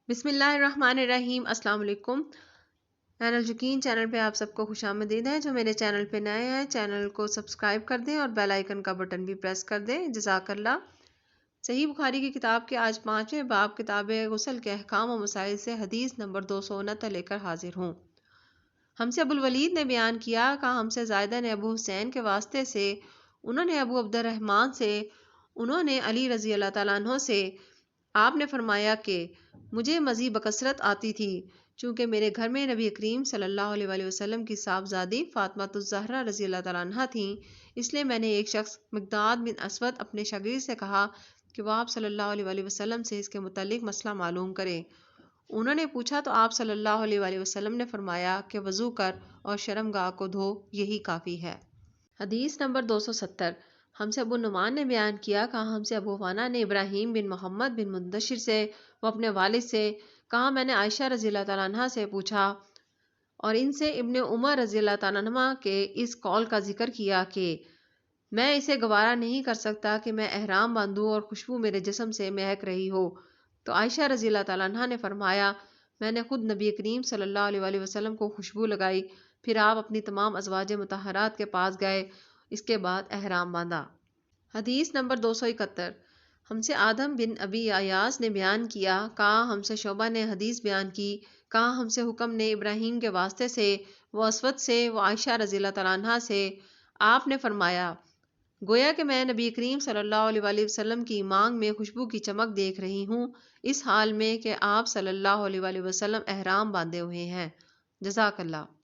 بسم اللہ الرحمن الرحیم۔ السلام علیکم۔ میں الجکین چینل پہ آپ سب کو خوش آمدید ہے۔ جو میرے چینل پہ نئے ہیں چینل کو سبسکرائب کر دیں اور بیل آئیکن کا بٹن بھی پریس کر دیں۔ جزاک اللہ۔ صحیح بخاری کی کتاب کے آج 5ویں باب کتاب غسل کے احکام و مسائل سے حدیث نمبر 269 لے کر حاضر ہوں۔ ہم سے ابو الولید نے بیان کیا، کہا ہم سے زائدہ نے ابو حسین کے واسطے سے، انہوں نے ابو عبد الرحمن سے، انہوں نے علی رضی اللہ تعالیٰ عنہ سے، آپ نے فرمایا کہ مجھے مزید بکثرت آتی تھی، چونکہ میرے گھر میں نبی کریم صلی اللہ علیہ وآلہ وسلم کی صاحبزادی فاطمہ الزہرا رضی اللہ تعالیٰ عنہ تھیں۔ اس لیے میں نے ایک شخص مقداد بن اسود اپنے شاگرد سے کہا کہ وہ آپ صلی اللہ علیہ وآلہ وسلم سے اس کے متعلق مسئلہ معلوم کرے۔ انہوں نے پوچھا تو آپ صلی اللہ علیہ وآلہ وسلم نے فرمایا کہ وضو کر اور شرمگاہ کو دھو، یہی کافی ہے۔ حدیث نمبر 270۔ ہم سے ابو نعمان نے بیان کیا، کہا ہم سے ابو وانا نے ابراہیم بن محمد بن مندشر سے، وہ اپنے والد سے، کہا میں نے عائشہ رضی اللہ تعالیٰ عنہ سے پوچھا اور ان سے ابن عمر رضی اللہ تعالیٰ عنہ کے اس قول کا ذکر کیا کہ میں اسے گوارا نہیں کر سکتا کہ میں احرام باندھوں اور خوشبو میرے جسم سے مہک رہی ہو۔ تو عائشہ رضی اللہ تعالیٰ عنہ نے فرمایا میں نے خود نبی کریم صلی اللہ علیہ وآلہ وسلم کو خوشبو لگائی، پھر آپ اپنی تمام ازواج مطہرات کے پاس گئے، اس کے بعد احرام باندھا۔ حدیث نمبر 271۔ ہم سے آدم بن ابی ایاز نے بیان کیا، کہا ہم سے شعبہ نے حدیث بیان کی، کہا ہم سے حکم نے ابراہیم کے واسطے سے، وہ اسود سے، وہ عائشہ رضی اللہ تعالیٰ عنہ سے، آپ نے فرمایا گویا کہ میں نبی کریم صلی اللہ علیہ وآلہ وسلم کی مانگ میں خوشبو کی چمک دیکھ رہی ہوں، اس حال میں کہ آپ صلی اللہ علیہ وآلہ وسلم احرام باندھے ہوئے ہیں۔ جزاک اللہ۔